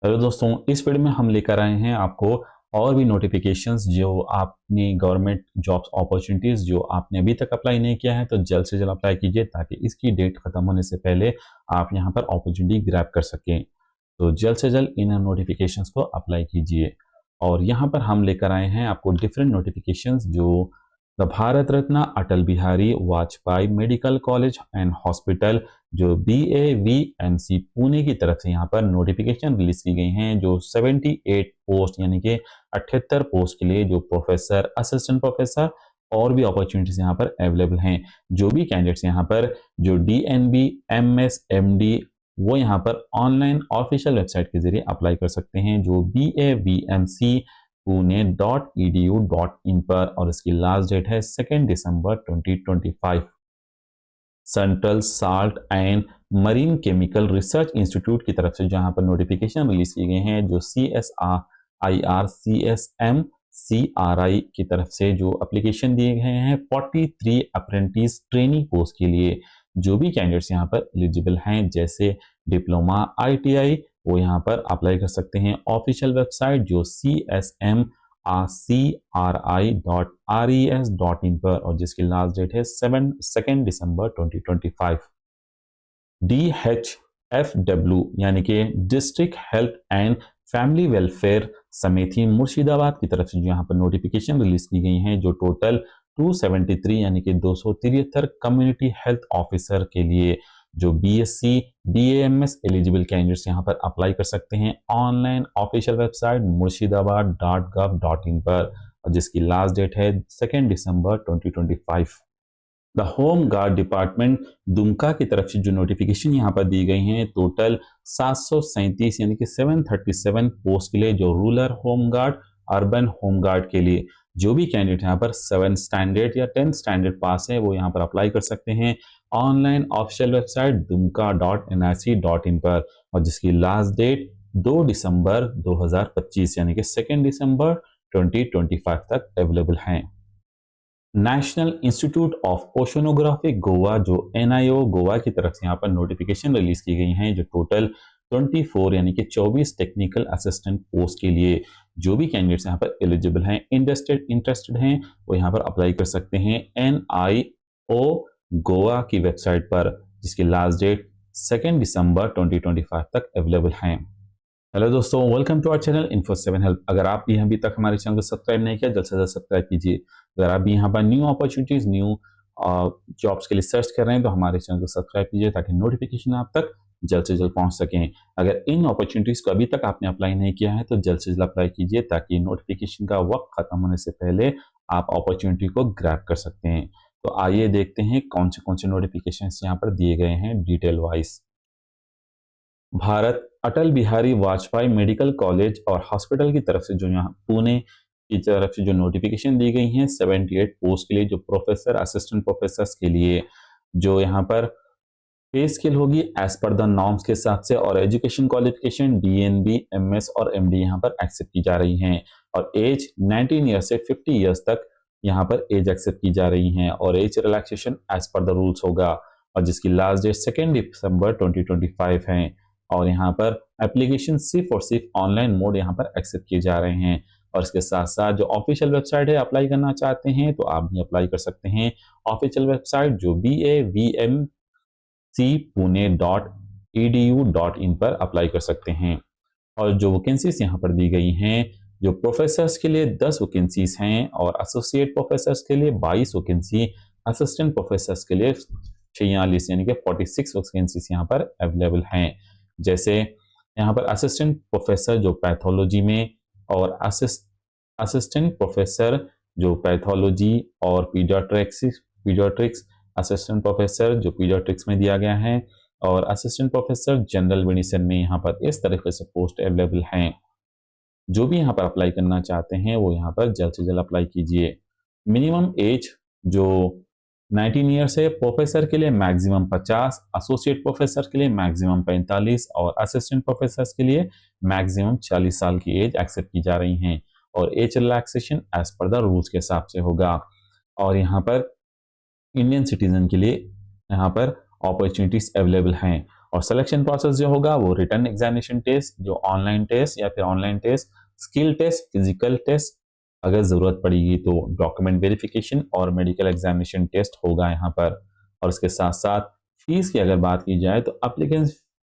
Hello दोस्तों, इस video में हम लेकर आए हैं आपको और भी नोटिफिकेशंस जो आपने गवर्नमेंट जॉब्स अपॉर्चुनिटीज़ जो आपने अभी तक अप्लाई नहीं किया है तो जल्द से जल्द अप्लाई कीजिए ताकि इसकी डेट खत्म होने से पहले आप यहां पर अपॉर्चुनिटी ग्रैब कर सकें। तो जल्द से जल्द इन नोटिफिकेशंस को अप्लाई कीजिए। और यहाँ पर हम लेकर आए हैं आपको डिफरेंट नोटिफिकेशंस जो the Bharat Ratna Atal Bihari Vajpayee medical college and hospital जो BAVMC पुणे की तरफ से यहाँ पर नोटिफिकेशन रिलीज की गई हैं जो 78 पोस्ट यानी कि 78 पोस्ट के लिए जो प्रोफेसर असिस्टेंट प्रोफेसर और भी अपॉर्चुनिटीज यहाँ पर अवेलेबल हैं। जो भी कैंडिडेट्स यहाँ पर जो DNB MS MD वो यहाँ पर ऑनलाइन ऑफिशियल वेबसाइट के जरिए अप्लाई कर सकते हैं जो BAVMC pune.edu.in पर, और इसकी लास्ट डेट है 2 दिसंबर 2025। Central salt and marine chemical research institute की तरफ से जहां पर नोटिफिकेशन रिलीज किए गए हैं जो CSIR CSM CRI की तरफ से जो एप्लीकेशन दिए गए हैं 43 अप्रेंटिस ट्रेनिंग पोस्ट के लिए। जो भी कैंडिडेट्स यहाँ पर एलिजिबल हैं जैसे डिप्लोमा ITI वो यहाँ पर अप्लाई कर सकते हैं। ऑफिशियल वेबसाइट जो csmcri.res.in पर, और जिसकी लास्ट डेट है 2 दिसंबर 2025। DHFW यानी कि district health and family welfare समिति मुर्शिदाबाद की तरफ से जो यहाँ पर नोटिफिकेशन रिलीज की गई हैं जो टोटल 273 यानी कि 273 कम्युनिटी हेल्थ ऑफिसर के लिए जो BSc BAMS एलिजिबल कैंडिडेट्स यहाँ पर अप्लाई कर सकते हैं ऑनलाइन ऑफिशियल वेबसाइट murshidabad.gov.in पर, और जिसकी लास्ट डेट है 2 दिसंबर 2025। The home guard department Dumka की तरफ से जो नोटिफिकेशन यहाँ पर दी गई हैं टोटल 737 यानी कि 737 पोस्ट के लिए जो rural home guard urban home guard के लिए। जो भी कैंडिडेट यहाँ पर 7 स्टैंडर्ड या 10 स्टैंडर्ड पास है वो यहाँ पर अप्लाई कर सकते हैं ऑनलाइन ऑफिशियल वेबसाइट dumka.nic.in पर, और जिसकी लास्ट डेट 2 दिसंबर 2025 यानी कि 2 दिसंबर 2025 तक अवेलेबल हैं। National institute of oceanography Goa जो NIO गोवा की तरफ से यहाँ पर नोटिफिकेशन रिलीज की गई हैं जो टोटल 24 यानी कि 24 टेक्निकल असिस्टेंट पोस्ट के लिए। जो भी कैंडिडेट्स यहाँ पर एलिजिबल हैं इंटरेस्टेड हैं वो यहाँ पर अप्लाई कर सकते हैं NIO गोवा की वेबसाइट पर, जिसकी लास्ट डेट 2 दिसंबर 2025 तक अवेलेबल हैं। हेलो दोस्तों, welcome to our channel Info7 help. अगर आप भी अभी तक हमारे चैनल को सब्सक्राइब नहीं किया जल्द से जल्द सब्सक्राइब कीजिए। अगर आप भी यहाँ पर न्यू अपॉर्चुनिटीज न्यू जॉब्स के लिए सर्च कर रहे हैं तो हमारे चैनल को सब्सक्राइब कीजिए ताकि नोटिफिकेशन आप तक जल्द से जल्द पहुंच सकें। अगर इन अपॉर्चुनिटीज को अभी तक आपने अप्लाई नहीं किया है तो जल्द से जल्द अप्लाई कीजिए ताकि नोटिफिकेशन का वक्त खत्म होने से पहले आप अपॉर्चुनिटी को ग्रैब कर सकते हैं। तो आइए देखते हैं कौन से नोटिफिकेशन यहाँ पर दिए गए हैं detail wise. Bharat Atal Bihari Vajpayee medical college और हॉस्पिटल की तरफ से जो यहाँ पुणे की तरफ से जो नोटिफिकेशन दी गई हैं 78 पोस्ट के लिए जो प्रोफेसर असिस्टेंट प्रोफेसर के लिए, जो यहाँ पर पे स्केल होगी एज पर द नॉर्म्स के हिसाब से, और एजुकेशन क्वालिफिकेशन DNB MS और MD यहाँ पर एक्सेप्ट की जा रही हैं, और एज 19 ईयर से 50 ईयर्स तक यहाँ पर एज एक्सेप्ट की जा रही हैं, और age relaxation as per the rules होगा, और जिसकी लास्ट डेट 2 दिसंबर 2025 है। और यहाँ पर एप्लीकेशन सिर्फ और सिर्फ ऑनलाइन मोड यहाँ पर एक्सेप्ट किए जा रहे हैं। और इसके साथ साथ जो ऑफिशियल वेबसाइट है अप्लाई करना चाहते हैं तो आप भी अप्लाई कर सकते हैं ऑफिशियल वेबसाइट जो BAVMCpune.edu.in पर अप्लाई कर सकते हैं। और जो वैकेंसीज यहाँ पर दी गई हैं जो प्रोफेसर्स के लिए 10 वैकेंसीज हैं, और एसोसिएट प्रोफेसर्स के लिए 22 वैकेंसी, असिस्टेंट प्रोफेसर्स के लिए 46 यानी कि 46 वैकेंसीज यहाँ पर अवेलेबल हैं। जैसे यहाँ पर असिस्टेंट प्रोफेसर जो पैथोलॉजी में, और असिस्टेंट प्रोफेसर जो पैथोलॉजी और पीडियाट्रिक्स असिस्टेंट प्रोफेसर जो पीडियाट्रिक्स में दिया गया है, और असिस्टेंट प्रोफेसर जनरल मेडिसिन में यहाँ पर इस तरीके से पोस्ट अवेलेबल हैं। जो भी यहाँ पर अप्लाई करना चाहते हैं वो यहाँ पर जल्द से जल्द अप्लाई कीजिए। मिनिमम एज जो 19 ईयर्स है, प्रोफेसर के लिए मैक्सिमम 50, एसोसिएट प्रोफेसर के लिए मैक्सिमम 45, और असिस्टेंट प्रोफेसर के लिए मैक्सिमम 40 साल की एज एक्सेप्ट की जा रही हैं, और age relaxation as per the rules के हिसाब से होगा। और यहाँ पर इंडियन सिटीजन के लिए यहाँ पर अपॉर्चुनिटीज अवेलेबल हैं। और सिलेक्शन प्रोसेस जो होगा वो रिटन एग्जामिनेशन टेस्ट, जो ऑनलाइन टेस्ट या फिर online test, skill test, physical test, अगर ज़रूरत पड़ेगी तो डॉक्यूमेंट वेरिफिकेशन और मेडिकल एग्जामिनेशन टेस्ट होगा यहाँ पर। और इसके साथ साथ फीस की अगर बात की जाए तो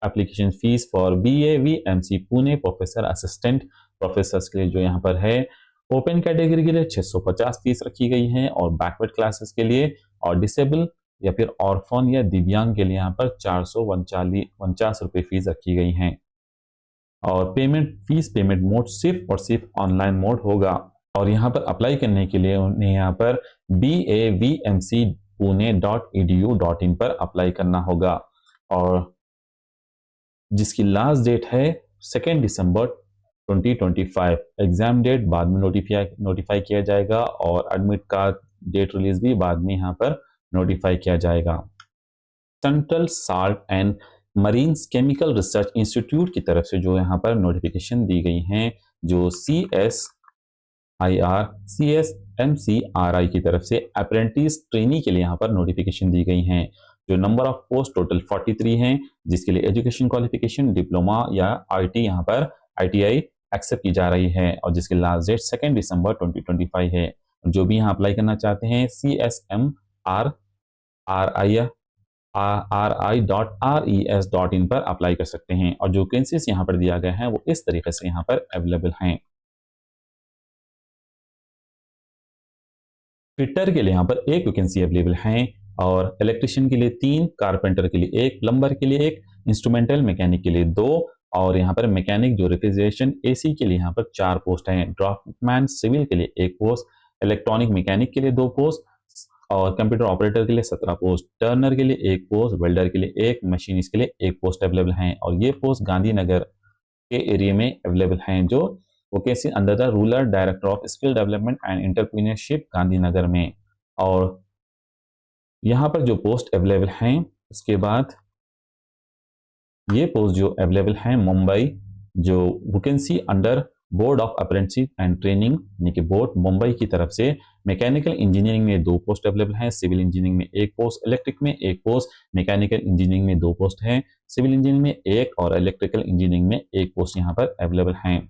application fees for BA-VMC Pune professor assistant professors के लिए जो यहाँ पर है, ओपन कैटेगरी के लिए 650 फीस रखी गई है और बैकवर्ड क्लासेस के लिए और डिसेबल या फिर ऑर्फन या दिव्यांग के लिए यहाँ पर 449 रुपये फीस रखी गई हैं। और पेमेंट मोड सिर्फ और सिर्फ ऑनलाइन मोड होगा। और यहाँ पर अप्लाई करने के लिए उन्हें यहाँ पर BAVMC.pune.edu.in पर अप्लाई करना होगा और जिसकी लास्ट डेट है 2 दिसंबर 2025। एग्जाम डेट बाद में नोटिफाई किया जाएगा और एडमिट कार्ड डेट रिलीज भी बाद में यहाँ पर नोटिफाई किया जाएगा। Central salt and marines chemical research institute की तरफ से जो यहाँ पर नोटिफिकेशन दी गई हैं, जो CSMCRI की तरफ से अप्रेंटिस ट्रेनी के लिए यहाँ पर नोटिफिकेशन दी गई हैं। जो नंबर ऑफ पोस्ट टोटल 43 हैं, जिसके लिए एजुकेशन क्वालिफिकेशन डिप्लोमा या आईटी यहाँ पर ITI एक्सेप्ट की जा रही है और जिसकी लास्ट डेट 2 दिसंबर 2025 है। जो भी यहाँ अप्लाई करना चाहते हैं CSMRI.RES.in पर अप्लाई कर सकते हैं और जो वैकेंसीज यहाँ पर दिया गया है वो इस तरीके से यहाँ पर अवेलेबल हैं। फिटर के लिए यहाँ पर एक वैकेंसी अवेलेबल है और इलेक्ट्रिशियन के लिए 3, कारपेंटर के लिए 1, प्लम्बर के लिए 1, इंस्ट्रूमेंटल मैकेनिक के लिए 2 और यहाँ पर मैकेनिक जो रेफ्रिजरेशन AC के लिए यहाँ पर 4 पोस्ट हैं। ड्राफ्टमैन सिविल के लिए 1 पोस्ट, इलेक्ट्रॉनिक मैकेनिक के लिए 2 पोस्ट और कंप्यूटर ऑपरेटर के लिए 17 पोस्ट, टर्नर के लिए 1 पोस्ट, वेल्डर के लिए 1, मशीनिस्ट के लिए 1 पोस्ट अवेलेबल हैं और ये पोस्ट गांधीनगर के एरिया में अवेलेबल हैं, जो vacancy under the rural director of skill development and entrepreneurship Gandhinagar में। और यहाँ पर जो पोस्ट अवेलेबल हैं उसके बाद ये पोस्ट जो अवेलेबल हैं मुंबई, जो vacancy under board of apprenticeship and training यानी कि बोर्ड मुंबई की तरफ से मैकेनिकल इंजीनियरिंग में 2 पोस्ट अवेलेबल हैं, सिविल इंजीनियरिंग में 1 पोस्ट, इलेक्ट्रिक में 1 पोस्ट, मैकेनिकल इंजीनियरिंग में 2 पोस्ट हैं, सिविल इंजीनियरिंग में 1 और इलेक्ट्रिकल इंजीनियरिंग में 1 पोस्ट यहाँ पर अवेलेबल हैं।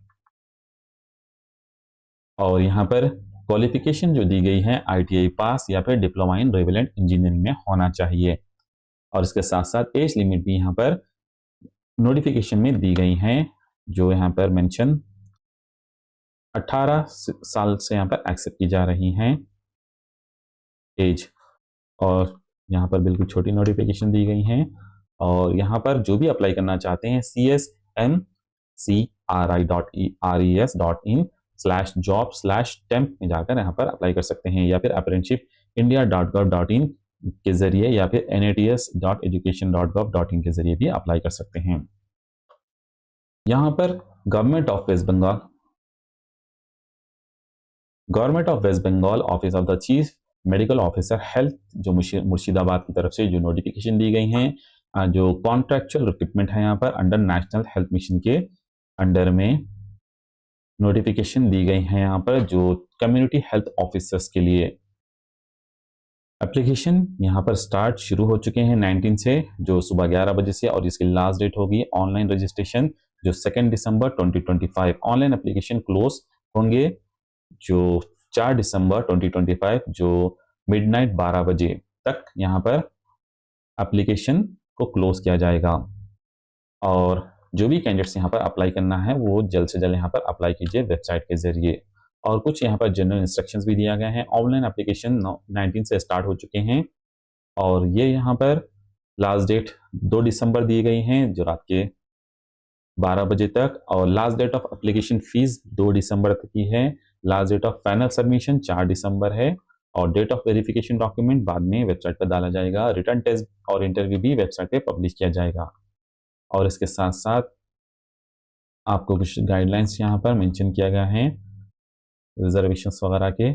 और यहाँ पर क्वालिफिकेशन जो दी गई है ITI पास या फिर डिप्लोमा इन रिलेवेंट इंजीनियरिंग में होना चाहिए और इसके साथ साथ एज लिमिट भी यहाँ पर नोटिफिकेशन में दी गई हैं, जो यहाँ पर मेंशन 18 साल से यहाँ पर एक्सेप्ट की जा रही हैं एज और यहाँ पर बिल्कुल छोटी नोटिफिकेशन दी गई हैं। और यहाँ पर जो भी अप्लाई करना चाहते हैं CSMCRI.RES.in/job/temp में जाकर यहाँ पर अप्लाई कर सकते हैं या फिर apprenticeshipindia.gov.in के जरिए या फिर NATS.education.gov.in के जरिए भी अप्लाई कर सकते हैं। यहाँ पर government of West Bengal office of the chief medical officer health जो मुर्शिदाबाद की तरफ से जो नोटिफिकेशन दी गई हैं, जो कॉन्ट्रैक्चुअल रिक्रूटमेंट है यहाँ पर अंडर नेशनल हेल्थ मिशन के अंडर में नोटिफिकेशन दी गई है यहाँ पर जो कम्युनिटी हेल्थ ऑफिसर्स के लिए। एप्लीकेशन यहाँ पर स्टार्ट शुरू हो चुके हैं 19 से, जो सुबह 11 बजे से और इसकी लास्ट डेट होगी ऑनलाइन रजिस्ट्रेशन जो 2 दिसंबर 2025। ऑनलाइन एप्लीकेशन क्लोज होंगे जो 4 दिसंबर 2025 जो मिडनाइट 12 बजे तक यहाँ पर एप्लीकेशन को क्लोज किया जाएगा। और जो भी कैंडिडेट्स यहाँ पर अप्लाई करना है वो जल्द से जल्द यहाँ पर अप्लाई कीजिए वेबसाइट के जरिए। और कुछ यहाँ पर जनरल इंस्ट्रक्शंस भी दिया गया है। ऑनलाइन एप्लीकेशन 19 से स्टार्ट हो चुके हैं और ये यहाँ पर लास्ट डेट 2 दिसंबर दी गई हैं जो रात के 12 बजे तक, और last date of application fee 2 दिसंबर तक की है। Last date of final submission 4 दिसंबर है और डेट ऑफ वेरिफिकेशन डॉक्यूमेंट बाद में वेबसाइट पर डाला जाएगा। रिटर्न टेस्ट और इंटरव्यू भी वेबसाइट पे पब्लिश किया जाएगा। और इसके साथ साथ आपको कुछ गाइडलाइंस यहाँ पर मेंशन किया गया है रिजर्वेशंस वगैरह के,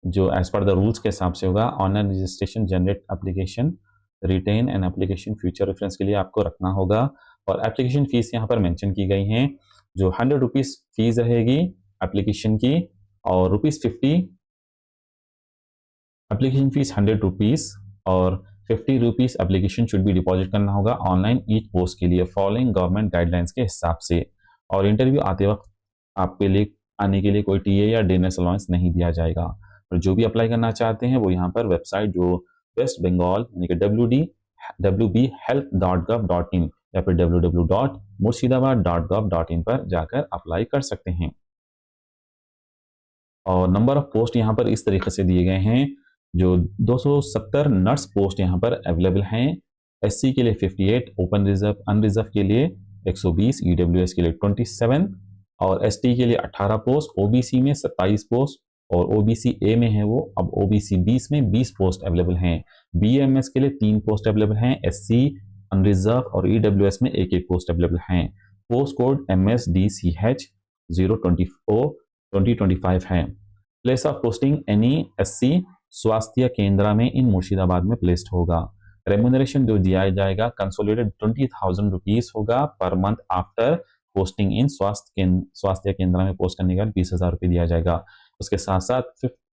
जो एज पर द रूल्स के हिसाब से होगा। Online registration, generate application, retain and application future reference के लिए आपको रखना होगा। और एप्लीकेशन फीस यहाँ पर मेंशन की गई हैं जो 100 रुपीज़ फीस रहेगी एप्लीकेशन की और ₹50 एप्लीकेशन फीस 100 रुपीज़ और ₹50 एप्लीकेशन शुड बी डिपॉजिट करना होगा ऑनलाइन ईच पोस्ट के लिए फॉलोइंग गवर्नमेंट गाइडलाइंस के हिसाब से। और इंटरव्यू आते वक्त आपके लिए आने के लिए कोई टीए या डिनर्स अलाउंस नहीं दिया जाएगा। और जो भी अप्लाई करना चाहते हैं वो यहाँ पर वेबसाइट जो वेस्ट बंगाल यानी कि wbhealth.gov.in या फिर www.murshidabad.gov.in पर जाकर अप्लाई कर सकते हैं। और नंबर ऑफ पोस्ट यहाँ पर इस तरीके से दिए गए हैं, जो 270 नर्स पोस्ट यहाँ पर अवेलेबल हैं। एससी के लिए 58, ओपन रिजर्व अनरिजर्व के लिए 120, ईडब्ल्यूएस के लिए 27 और एसटी के लिए 18 पोस्ट, ओबीसी में 27 पोस्ट और ओबीसी ए में है वो अब ओबीसी 20 में 20 पोस्ट अवेलेबल हैं। बीएमएस के लिए 3 पोस्ट अवेलेबल हैं, एससी अनरिजर्व और ईडब्ल्यूएस में एक पोस्ट अवेलेबल हैं। पोस्ट कोड MSDCH 024-2025 है। Place of posting any SC स्वास्थ्य केंद्र में इन मुर्शिदाबाद में प्लेस्ड होगा। रेम्यूनरेशन जो दिया जाएगा कंसोलिडेटेड 20,000 रुपीज होगा per month after posting in स्वास्थ्य केंद्र में पोस्ट करने के बाद 20,000 रुपये दिया जाएगा। उसके साथ साथ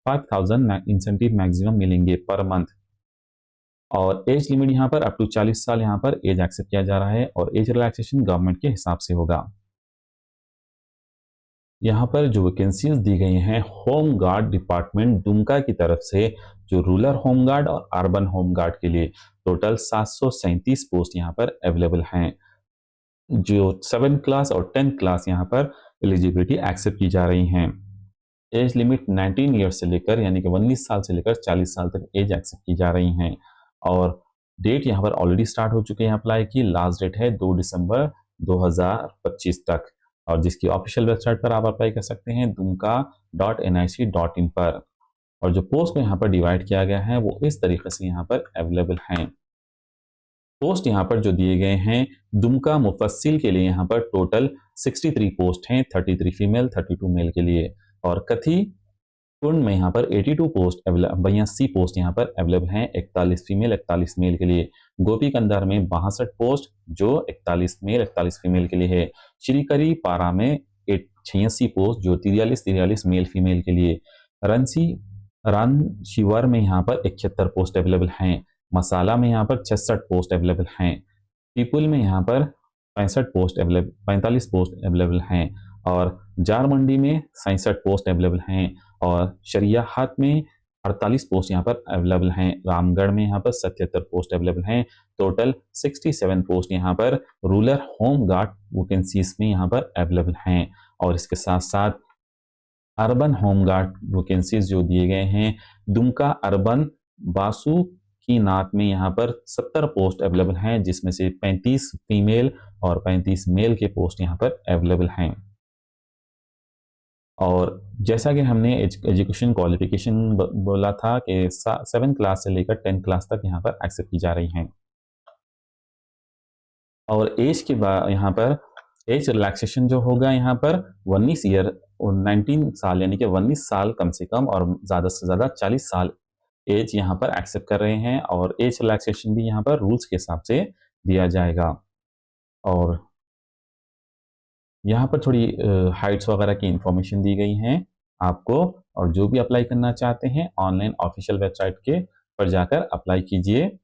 5,000 इंसेंटिव मैक्सिमम मिलेंगे पर मंथ। और एज लिमिट यहाँ पर अप टू 40 साल यहाँ पर एज एक्सेप्ट किया जा रहा है और एज रिलैक्सेशन गवर्नमेंट के हिसाब से होगा। यहाँ पर जो वैकेंसीज दी गई हैं होम गार्ड डिपार्टमेंट दुमका की तरफ से, जो रूरल होम गार्ड और अर्बन होम गार्ड के लिए टोटल 737 पोस्ट यहाँ पर अवेलेबल हैं। जो 7th क्लास और 10th क्लास यहाँ पर एलिजिबिलिटी एक्सेप्ट की जा रही हैं। एज लिमिट 19 ईयर्स से लेकर यानी कि 19 साल से लेकर 40 साल तक एज एक्सेप्ट की जा रही हैं। और डेट यहाँ पर ऑलरेडी स्टार्ट हो चुके हैं अप्लाई की। लास्ट डेट है 2 दिसंबर 2025 तक और जिसकी ऑफिशियल वेबसाइट पर आप अप्लाई कर सकते हैं dumka.nic.in पर। और जो पोस्ट को यहाँ पर डिवाइड किया गया है वो इस तरीके से यहाँ पर अवेलेबल हैं। पोस्ट यहाँ पर जो दिए गए हैं दुमका मुफस्सिल के लिए यहाँ पर टोटल 63 पोस्ट हैं, 33 फीमेल 32 मेल के लिए। और कथी कुंड में यहाँ पर 82 पोस्ट 82 पोस्ट यहाँ पर अवेलेबल हैं, 41 फीमेल 41 मेल के लिए। गोपी कंधार में 62 पोस्ट जो 41 मेल 41 फीमेल के लिए है। श्रीकरी पारा में 86 पोस्ट जो 43 मेल फीमेल के लिए। रानशिवर में यहाँ पर 71 पोस्ट अवेलेबल हैं। मसाला में यहाँ पर 66 पोस्ट अवेलेबल हैं। पीपुल में यहाँ पर 45 पोस्ट अवेलेबल हैं और जार मंडी में 67 पोस्ट अवेलेबल हैं और शरियाहात में 48 पोस्ट यहाँ पर अवेलेबल हैं। रामगढ़ में यहाँ पर 77 पोस्ट अवेलेबल हैं। टोटल 67 पोस्ट यहाँ पर रूरल होम गार्ड वैकेंसीज में यहाँ पर अवेलेबल हैं। और इसके साथ साथ अर्बन होम गार्ड वैकेंसीज जो दिए गए हैं दुमका अर्बन बासु की नात में यहाँ पर 70 पोस्ट अवेलेबल हैं, जिसमें से 35 फीमेल और 35 मेल के पोस्ट यहाँ पर अवेलेबल हैं। और जैसा कि हमने एजुकेशन क्वालिफिकेशन बोला था कि 7th क्लास से लेकर 10th क्लास तक यहाँ पर एक्सेप्ट की जा रही हैं। और एज के बाद यहाँ पर एज रिलैक्सेशन जो होगा यहाँ पर 19 ईयर और 19 साल यानी कि 19 साल कम से कम और ज़्यादा से ज़्यादा 40 साल एज यहाँ पर एक्सेप्ट कर रहे हैं। और एज रिलैक्सेशन भी यहाँ पर रूल्स के हिसाब से दिया जाएगा। और यहाँ पर थोड़ी हाइट्स वगैरह की इंफॉर्मेशन दी गई हैं आपको। और जो भी अप्लाई करना चाहते हैं ऑनलाइन ऑफिशियल वेबसाइट के पर जाकर अप्लाई कीजिए।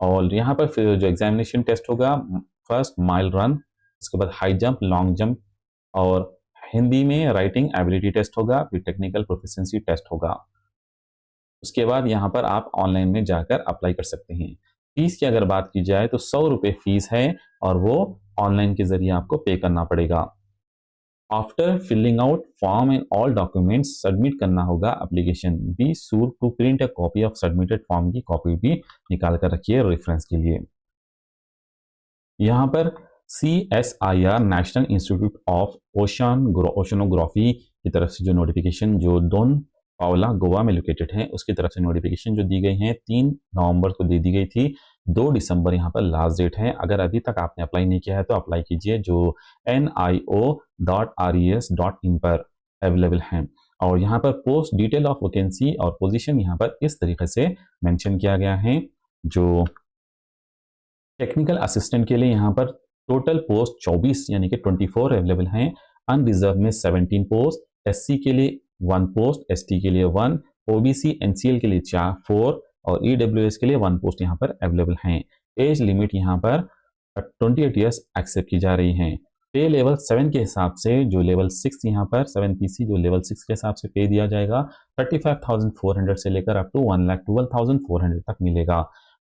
और यहाँ पर फिर जो एग्जामिनेशन टेस्ट होगा फर्स्ट माइल रन, उसके बाद हाई जंप लॉन्ग जंप और हिंदी में राइटिंग एबिलिटी टेस्ट होगा, फिर टेक्निकल प्रोफिशिएंसी टेस्ट होगा। उसके बाद यहाँ पर आप ऑनलाइन में जाकर अप्लाई कर सकते हैं। फीस की अगर बात की जाए तो 100 रुपये फीस है और वो ऑनलाइन के जरिए आपको पे करना पड़ेगा। After filling out form and all documents submit करना होगा application. Be sure to print a copy of submitted form की कॉपी भी निकाल कर रखिए रेफरेंस के लिए। यहाँ पर CSIR national institute of oceanography की तरफ से जो नोटिफिकेशन जो डॉन पावला गोवा में लोकेटेड है उसकी तरफ से नोटिफिकेशन जो दी गई है 3 नवंबर को दे दी गई थी। 2 दिसंबर यहाँ पर लास्ट डेट है। अगर अभी तक आपने अप्लाई नहीं किया है तो अप्लाई कीजिए, जो nio.res.in पर अवेलेबल हैं। और यहाँ पर पोस्ट डिटेल ऑफ वैकेंसी और पोजीशन यहाँ पर इस तरीके से मेंशन किया गया है। जो टेक्निकल असिस्टेंट के लिए यहाँ पर टोटल पोस्ट 24 यानी कि 24 अवेलेबल हैं। अनरिजर्व में 17 पोस्ट, SC के लिए 1 पोस्ट, ST के लिए 1, OBC NCL के लिए 4 और EWS के लिए 1 पोस्ट यहाँ पर अवेलेबल हैं। एज लिमिट यहाँ पर 28 ईयर्स एक्सेप्ट की जा रही हैं। पे लेवल 7 के हिसाब से जो लेवल 6 यहाँ पर 7 PC जो लेवल 6 के हिसाब से पे दिया जाएगा 35,400 से लेकर अप टू 1,12,400 तक मिलेगा।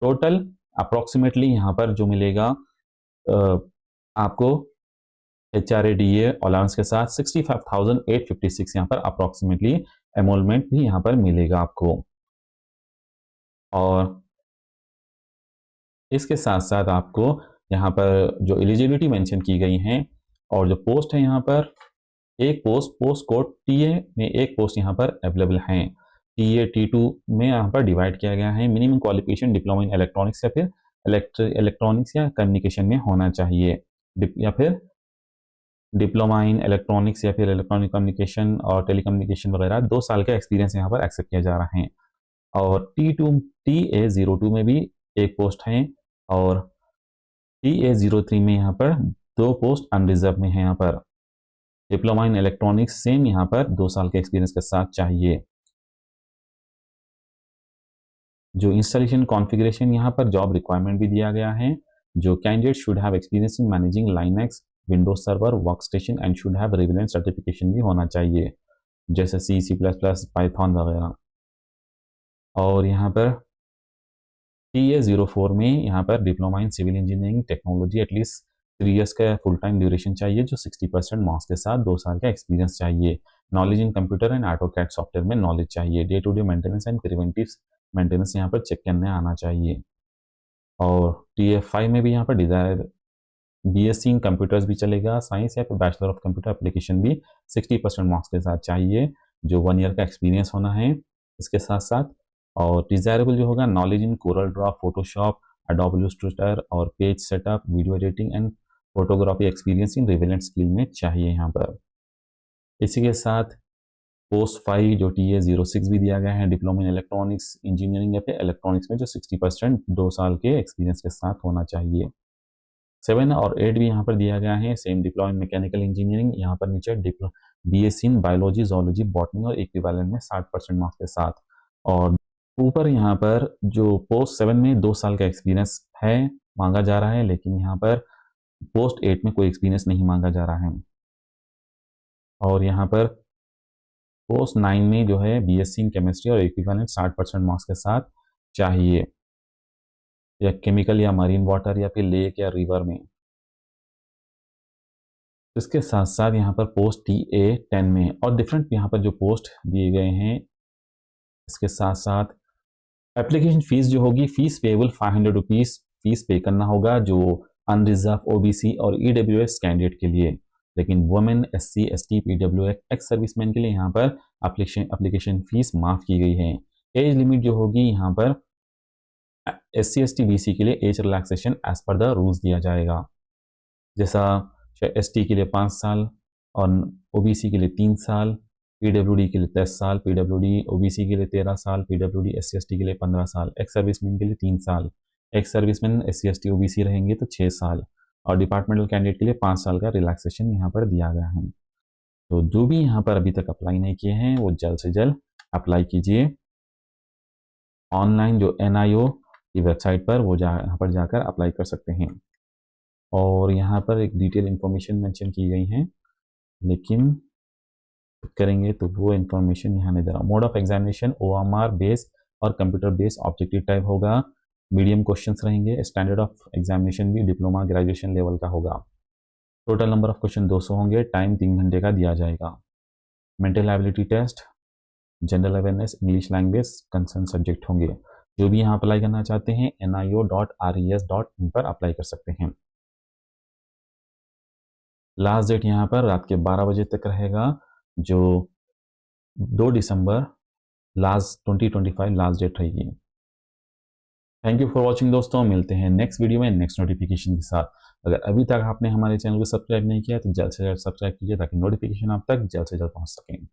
टोटल अप्रोक्सीमेटली यहाँ पर जो मिलेगा आपको HRADA अलाउंस के साथ 65,856 यहाँ पर अप्रोक्सीमेटली एमोलमेंट भी यहाँ पर मिलेगा आपको। और इसके साथ साथ आपको यहाँ पर जो एलिजिबिलिटी मेंशन की गई हैं और जो पोस्ट है यहाँ पर एक पोस्ट कोड TA में एक पोस्ट यहाँ पर अवेलेबल हैं। TA T2 में यहाँ पर डिवाइड किया गया है। Minimum qualification diploma in electronics या फिर इलेक्ट्रॉनिक्स या कम्युनिकेशन में होना चाहिए, या फिर डिप्लोमा इन इलेक्ट्रॉनिक्स या फिर इलेक्ट्रॉनिक कम्युनिकेशन और टेलीकम्युनिकेशन वगैरह 2 साल का एक्सपीरियंस यहाँ पर एक्सेप्ट किया जा रहा है। और TA02 में भी एक पोस्ट है और TA03 में यहाँ पर 2 पोस्ट अनरिजर्व में है। यहाँ पर डिप्लोमा इन इलेक्ट्रॉनिक्स सेम यहाँ पर 2 साल के एक्सपीरियंस के साथ चाहिए। जो इंस्टॉलेशन कॉन्फ़िगरेशन यहाँ पर जॉब रिक्वायरमेंट भी दिया गया है। जो candidate should have experience in managing Linux Windows server workstation and should have relevant certification भी होना चाहिए, जैसे C++, पाइथन वगैरह। और यहाँ पर TA04 में यहाँ पर diploma in civil engineering technology at least 3 years का फुल टाइम ड्यूरेशन चाहिए, जो 60% मार्क्स के साथ 2 साल का एक्सपीरियंस चाहिए। Knowledge in computer and AutoCAD software में नॉलेज चाहिए। Day to day maintenance and preventive maintenance यहाँ पर चेक करने आना चाहिए। और TA5 में भी यहाँ पर डिजायर BSc इन कंप्यूटर्स भी चलेगा, साइंस या फिर बैचलर ऑफ कंप्यूटर एप्लीकेशन भी 60% मार्क्स के साथ चाहिए, जो 1 ईयर का एक्सपीरियंस होना है इसके साथ साथ। और डिजायरेबल जो होगा knowledge in Corel draw, Photoshop, Adobe Illustrator और page setup, video editing and photography experience in relevant skill में चाहिए यहाँ पर। इसी के साथ पोस्ट 5 जो TA06 भी दिया गया है, डिप्लोमा इन इलेक्ट्रॉनिक्स इंजीनियरिंग या फिर इलेक्ट्रॉनिक्स में, जो 60% 2 साल के एक्सपीरियंस के साथ होना चाहिए। 7 और 8 भी यहाँ पर दिया गया है, same diploma in mechanical engineering, यहाँ पर नीचे BSc in biology, zoology, botany और इक्विवेलेंट में 60% मार्क्स के साथ। और ऊपर यहाँ पर जो पोस्ट 7 में 2 साल का एक्सपीरियंस है मांगा जा रहा है, लेकिन यहाँ पर पोस्ट 8 में कोई एक्सपीरियंस नहीं मांगा जा रहा है। और यहाँ पर पोस्ट 9 में जो है BSc इन केमिस्ट्री और इक्विवेलेंट 60% मार्क्स के साथ चाहिए, या केमिकल या मरीन वाटर या फिर लेक या रिवर में। इसके साथ साथ यहाँ पर पोस्ट TA10 में और डिफरेंट यहाँ पर जो पोस्ट दिए गए हैं, इसके साथ साथ एप्लीकेशन फीस जो होगी, फीस पेएबल 500 रुपीज़ फीस पे करना होगा, जो अनरिजर्व OBC और EWS कैंडिडेट के लिए। लेकिन women, SC, ST, PWX ex serviceman के लिए यहाँ पर एप्लीकेशन फीस माफ़ की गई है। एज लिमिट जो होगी यहाँ पर SC, ST, BC के लिए age relaxation as per the rules दिया जाएगा, जैसा ST के लिए 5 साल और OBC के लिए 3 साल, PWD के लिए 10 साल, PWD OBC के लिए 13 साल, PWD SC ST के लिए 15 साल, एक्स सर्विसमैन के लिए 3 साल, ex serviceman SC ST OBC रहेंगे तो 6 साल, और डिपार्टमेंटल कैंडिडेट के लिए 5 साल का रिलैक्सेशन यहाँ पर दिया गया है। तो जो भी यहाँ पर अभी तक अप्लाई नहीं किए हैं वो जल्द से जल्द अप्लाई कीजिए ऑनलाइन, जो NIO की वेबसाइट पर वो यहाँ पर जाकर अप्लाई कर सकते हैं। और यहाँ पर एक डिटेल इन्फॉर्मेशन मेंशन की गई है, लेकिन करेंगे तो वो इन्फॉर्मेशन यहाँ नहीं दे रहा। Mode of examination OMR based और कंप्यूटर बेस्ड ऑब्जेक्टिव टाइप होगा, मीडियम क्वेश्चंस रहेंगे। स्टैंडर्ड ऑफ एग्जामिनेशन भी डिप्लोमा ग्रेजुएशन लेवल का होगा। टोटल नंबर ऑफ क्वेश्चन 200 होंगे, टाइम 3 घंटे का दिया जाएगा। Mental ability test, general awareness, English language concern subject होंगे। जो भी यहाँ अप्लाई करना चाहते हैं nio.res.in पर अप्लाई कर सकते हैं। लास्ट डेट यहाँ पर रात के 12 बजे तक रहेगा, जो 2 दिसंबर 2025 लास्ट डेट रहेगी। थैंक यू फॉर वॉचिंग दोस्तों, मिलते हैं नेक्स्ट वीडियो में नेक्स्ट नोटिफिकेशन के साथ। अगर अभी तक आपने हमारे चैनल को सब्सक्राइब नहीं किया तो जल्द से जल्द सब्सक्राइब कीजिए, ताकि नोटिफिकेशन आप तक जल्द से जल्द पहुंच सकें।